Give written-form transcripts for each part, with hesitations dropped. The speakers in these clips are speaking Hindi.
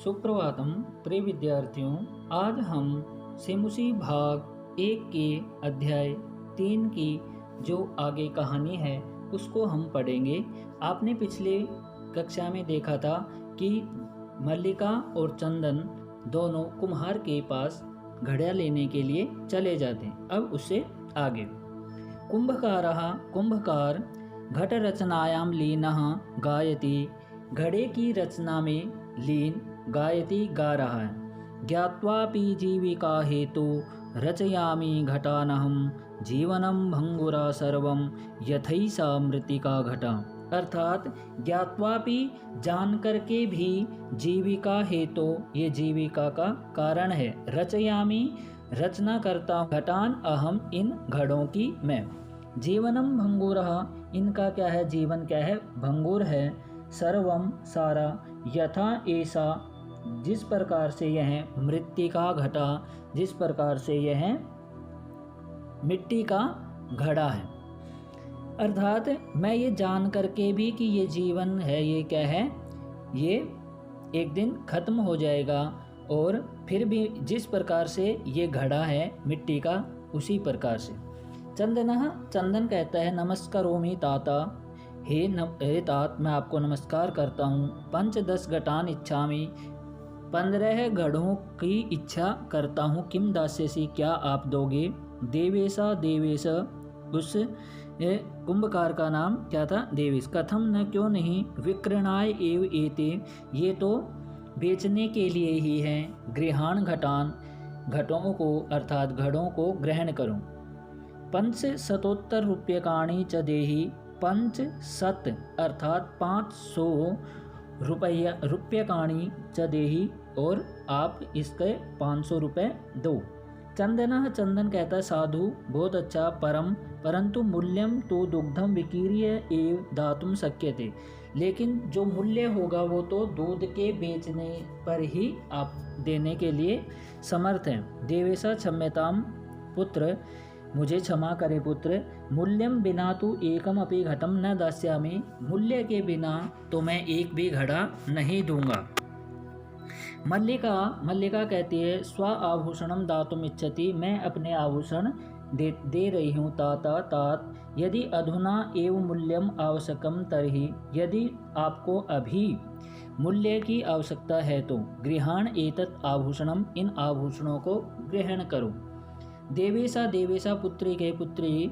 सुप्रभातम प्रिय विद्यार्थियों, आज हम सेमुसी भाग 1 के अध्याय 3 की जो आगे कहानी है उसको हम पढ़ेंगे। आपने पिछले कक्षा में देखा था कि मल्लिका और चंदन दोनों कुम्हार के पास घड़ा लेने के लिए चले जाते हैं। अब उससे आगे कुंभकार घट रचनायाम लीनः गायति, घड़े की रचना में लीन गायति गा रहा है। ज्ञात्वापि जीविका हेतु रचयामि घटानहं, जीवनम भंगुरा सर्वम यथैसा मृतिका घटा। अर्थात ज्ञात्वापि जान करके भी जीविका हेतु, ये जीविका का कारण है। रचयामि रचना करता हूँ, घटान अहम इन घड़ों की मैं। जीवनम भंगुरः इनका क्या है, जीवन क्या है, भंगुर है। सर्वम सारा, यथा ऐसा जिस प्रकार से यह मृत्तिका घटा, जिस प्रकार से यह मिट्टी का घड़ा है। अर्थात मैं ये जान करके भी कि ये जीवन है, ये क्या है, ये एक दिन खत्म हो जाएगा, और फिर भी जिस प्रकार से ये घड़ा है मिट्टी का, उसी प्रकार से। चंदन कहता है, नमस्कारोमि ताता, हे तात मैं आपको नमस्कार करता हूँ। 5-10 घटान इच्छामि, 15 घड़ों की इच्छा करता हूँ। किम दास्यसि क्या आप दोगे। देवेश उस कुंभकार का नाम क्या था, देवेश। कथम न क्यों नहीं, विक्रणाय एव एते ये तो बेचने के लिए ही हैं। गृहाण घटान घटों को अर्थात घड़ों को ग्रहण करूं। 500 रूप्यकाणि च देहि, 500 अर्थात 500 रूप्यकाणि च देहि, और आप इसके 500 रुपये दो। चंदन कहता है, साधु बहुत अच्छा, परंतु मूल्यम तो दुग्धम विकीर्य एव दातुम शक्यते, लेकिन जो मूल्य होगा वो तो दूध के बेचने पर ही आप देने के लिए समर्थ हैं। देवेशा क्षम्यताम पुत्र, मुझे क्षमा करे पुत्र। मूल्यम बिना तो एकम अपि घटम न दास्यामि, मूल्य के बिना तो मैं एक भी घड़ा नहीं दूंगा। मल्लिका कहती है, स्व आभूषणम दातुम इच्छति, मैं अपने आभूषण दे रही हूँ। तात यदि अधुना एव मूल्यम आवश्यकम तर्हि, यदि आपको अभी मूल्य की आवश्यकता है तो गृहाण एतत् आभूषणम, इन आभूषणों को ग्रहण करो। देवेशा पुत्री के पुत्री,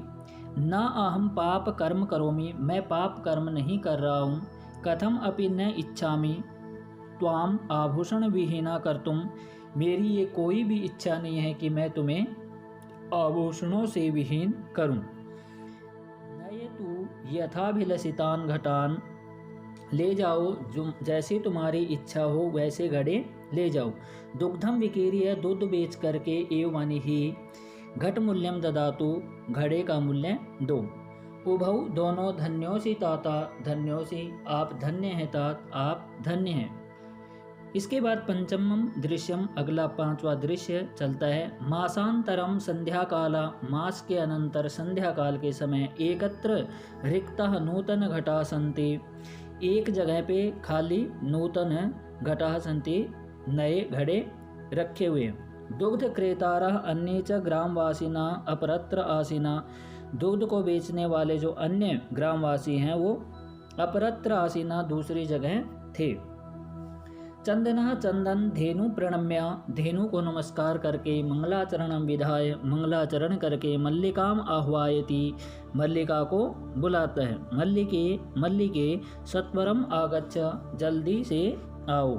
न अहम पाप कर्म करोमि, मैं पाप कर्म नहीं कर रहा हूँ। कथम अपि न इच्छामि त्वाम आभूषण विहीना कर्तुम, मेरी ये कोई भी इच्छा नहीं है कि मैं तुम्हें आभूषणों से विहीन करूं। नयतु यथाभिलषितान घटान, ले जाओ जो जैसे तुम्हारी इच्छा हो वैसे घड़े ले जाओ। दुग्धम विकीर्य, दूध बेच करके, एव मानी ही, घट मूल्यम ददातु, घड़े का मूल्य दो। उभौ दोनों, धन्योसी ताता, धन्योसी आप धन्य हैं तात, आप धन्य हैं। इसके बाद पंचमम दृश्यम, अगला 5वां दृश्य चलता है। मासांतरम संध्या काला, मास के अनंतर संध्या काल के समय, एकत्र रिक्तः नूतन घटा सन्ति, एक जगह पे खाली नूतन घटा सन्ति, नए घड़े रखे हुए। दुग्ध क्रेतारः अन्ये च ग्रामवासिना अपरत्र आसीना, दुग्ध को बेचने वाले जो अन्य ग्रामवासी हैं वो अपरत्र आसीना, दूसरी जगह थे। चंदन धेनु प्रणम्य, धेनु को नमस्कार करके, मंगलाचरणम विधाय, मंगलाचरण करके, मल्लिकाम आह्वायति, मल्लिका को बुलाता है। मल्लिके सत्वरम आगच्छ, जल्दी से आओ।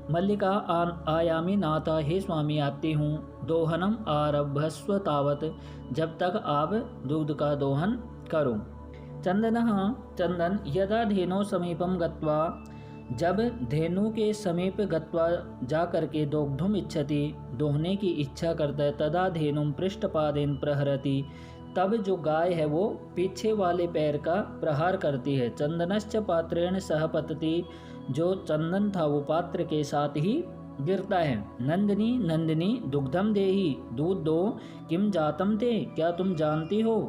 मल्लिका आयामी नाथा, हे स्वामी आती हूँ। दोहनम आरभस्व तावत, जब तक आप दूध का दोहन करो। चंदन यदा धेनो समीपम गत्वा, जब धेनु के समीप गत्वा जा करके, दोग्धुम इच्छति दोहने की इच्छा करता है। तदा धेनुम पृष्ठपादेन प्रहरति, तब जो गाय है वो पीछे वाले पैर का प्रहार करती है। चंदनश्च पात्रेण सह पतति, जो चंदन था वो पात्र के साथ ही गिरता है। नंदिनी दुग्धम देहि, दूध दो। किम जातम ते, क्या तुम जानती हो।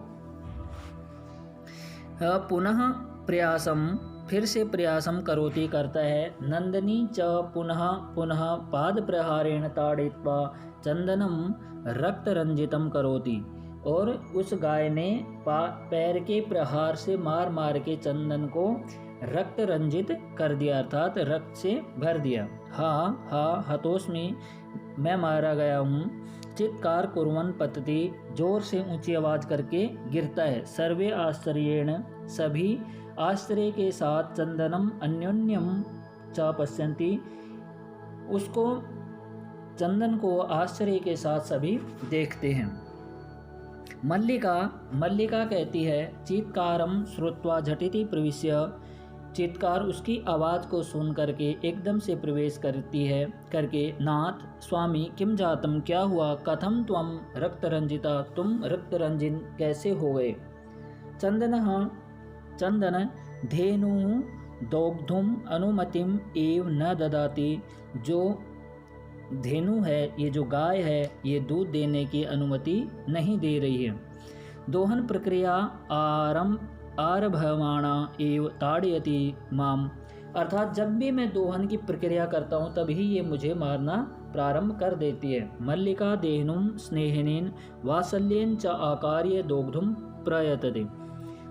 पुनः प्रयासम फिर से प्रयासम करोति करता है। नंदनी च पुनः पुनः पाद प्रहारेण ताड़ित्वा चंदनम रक्त रंजितम करोति। और उस गाय ने पैर के प्रहार से मार मार के चंदन को रक्त रंजित कर दिया, अर्थात रक्त से भर दिया। हा हा हतोस्मि, मैं मारा गया हूँ। चित्कार कुर्वन् पतति, जोर से ऊंची आवाज करके गिरता है। सर्वे आश्चर्येण, सभी आश्चर्य के साथ चंदनम अन्योन्यम च पश्यन्ति, उसको चंदन को आश्चर्य के साथ सभी देखते हैं। मल्लिका कहती है, चीत्कारम श्रुत्वा झटिति प्रविश्य, चित्कार उसकी आवाज़ को सुन करके एकदम से प्रवेश करती है करके, नाथ स्वामी किम जातम, क्या हुआ, कथम त्वम रक्तरंजिता, तुम रक्तरंजित कैसे हो गए। चंदन धेनु दोग्धुम अनुमतिम एव न ददाति, जो धेनु है, ये जो गाय है, ये दूध देने की अनुमति नहीं दे रही है। दोहन प्रक्रिया आरभमाणा एव ताड़यति माम, अर्थात जब भी मैं दोहन की प्रक्रिया करता हूँ तभी ये मुझे मारना प्रारंभ कर देती है। मल्लिका देहनुम स्नेहिनीन वात्सल्येन च आकार्य दोग्धुम प्रयतते,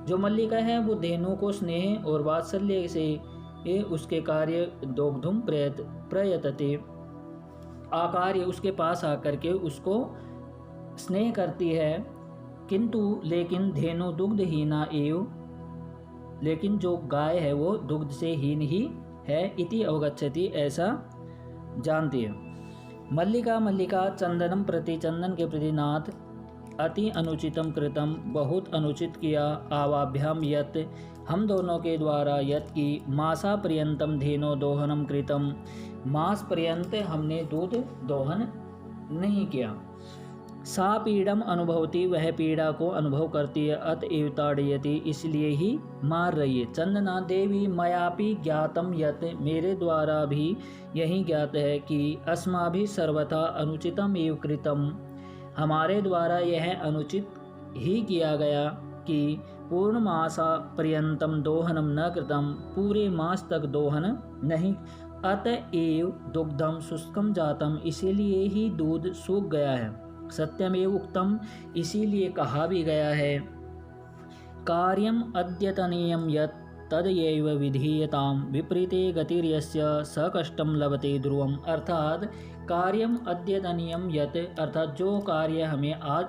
जो मल्लिका है वो धेनु को स्नेह और वात्सल्य से उसके कार्य दोग्धुम प्रयतते, आकार्य उसके पास आकर के उसको स्नेह करती है। किंतु लेकिन धेनु दुग्धहीना एव, लेकिन जो गाय है वो दुग्ध से हीन ही है, इति अवगच्छति, ऐसा जानती है। मल्लिका चंदनम प्रति, चंदन के प्रति, नाथ अति अनुचितम कृतम, बहुत अनुचित किया, आवाभ्याम यत, हम दोनों के द्वारा, यत की, मासा पर्यंतम धेनो दोहनम कृतम, मास पर्यंत हमने दूध दोहन नहीं किया। सा पीड़म अनुभवती, वह पीड़ा को अनुभव करती है। अतएव ताड़यति, इसलिए ही मार रही है। चंदना देवी मयापि ज्ञातम यत, मेरे द्वारा भी यही ज्ञात है कि अस्माभि सर्वथा अनुचितम एव कृतम, हमारे द्वारा यह अनुचित ही किया गया कि पूर्ण मासा पर्यंतम दोहनम न कृतम, पूरे मास तक दोहन नहीं। अतएव दुग्धम शुष्कम जातम, इसीलिए ही दूध सूख गया है। सत्यमेव उक्तम, इसीलिए कहा भी गया है। कार्यम अद्यतनीयम यत् तदयैव विधीयताम, विपरीते गतिर्यस्य स कष्टम लभते ध्रुवम, अर्थात कार्यम अद्यतनीयम यत्, अर्थात जो कार्य हमें आज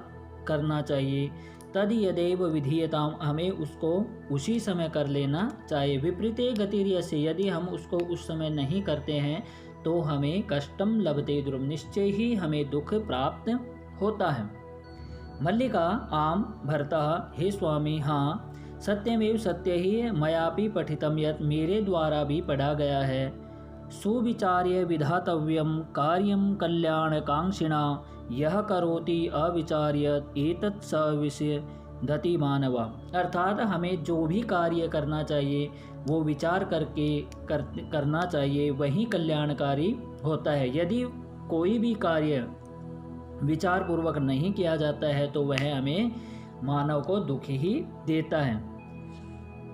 करना चाहिए, तद यदैव विधीयताम, हमें उसको उसी समय कर लेना चाहिए। विपरीते गतिर्यस्य, यदि हम उसको उस समय नहीं करते हैं तो हमें कष्टम लभते ध्रुवम, निश्चय ही हमें दुख प्राप्त होता है। मल्लिका आम भरता, हे स्वामी हाँ, सत्यमेव सत्य ही, मयापि पठितम यत्, मेरे द्वारा भी पढ़ा गया है। सुविचार्य विधातव्यम कार्यम कल्याणकांक्षिणा, यह करोति अविचार्य एतत् स विषयधति मानवा, अर्थात हमें जो भी कार्य करना चाहिए वो विचार करके करना चाहिए, वही कल्याणकारी होता है। यदि कोई भी कार्य विचार पूर्वक नहीं किया जाता है तो वह हमें मानव को दुख ही देता है।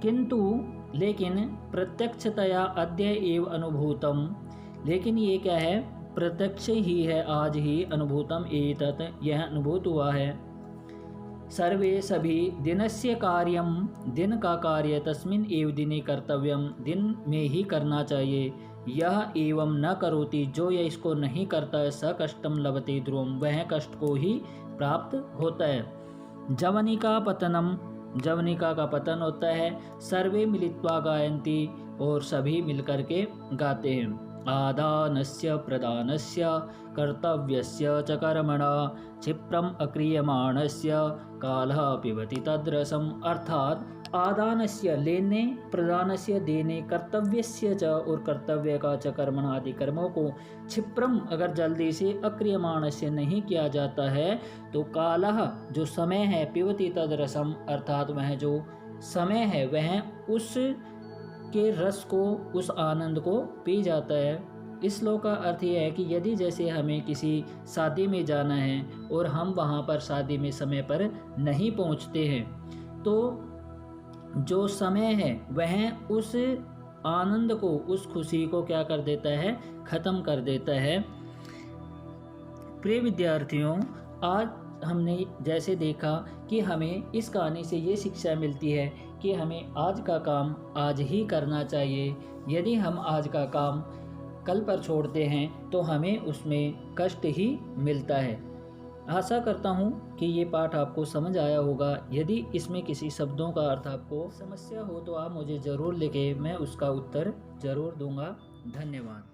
किंतु लेकिन प्रत्यक्षतया अद्य एव अनुभूतम, लेकिन ये क्या है, प्रत्यक्ष ही है, आज ही अनुभूतम एतत्, यह अनुभूत हुआ है। सर्वे सभी दिनस्य कार्यम, दिन का कार्य तस्मिन् एव दिने कर्तव्यम, दिन में ही करना चाहिए। यह एवं न करोति, जो यह इसको नहीं करता है, स कष्टम लभते ध्रुवम, वह कष्ट को ही प्राप्त होता है। जवनिका पतनम, जवनिका का पतन होता है। सर्वे मिलित्वा गायन्ति, और सभी मिलकर के गाते हैं। आदानस्य प्रदानस्य कर्तव्यस्य च कर्मणा क्षिप्रम अक्रियमाणस्य कालः पिबति तद्रसम, अर्थात आदानस्य लेने, प्रदानस्य देने, कर्तव्यस्य च और कर्तव्य का च कर्मण आदि कर्मों को, क्षिप्रम अगर जल्दी से, अक्रियमाणस्य नहीं किया जाता है तो कालः जो समय है, पिबति तद्रसम, अर्थात वह जो समय है वह उस के रस को, उस आनंद को पी जाता है। इस श्लोक का अर्थ यह है कि यदि जैसे हमें किसी शादी में जाना है और हम वहाँ पर शादी में समय पर नहीं पहुँचते हैं तो जो समय है वह उस आनंद को, उस खुशी को क्या कर देता है, ख़त्म कर देता है। प्रिय विद्यार्थियों, आज हमने जैसे देखा कि हमें इस कहानी से ये शिक्षा मिलती है कि हमें आज का काम आज ही करना चाहिए। यदि हम आज का काम कल पर छोड़ते हैं तो हमें उसमें कष्ट ही मिलता है। आशा करता हूँ कि ये पाठ आपको समझ आया होगा। यदि इसमें किसी शब्दों का अर्थ आपको समस्या हो तो आप मुझे ज़रूर लिखें, मैं उसका उत्तर ज़रूर दूंगा। धन्यवाद।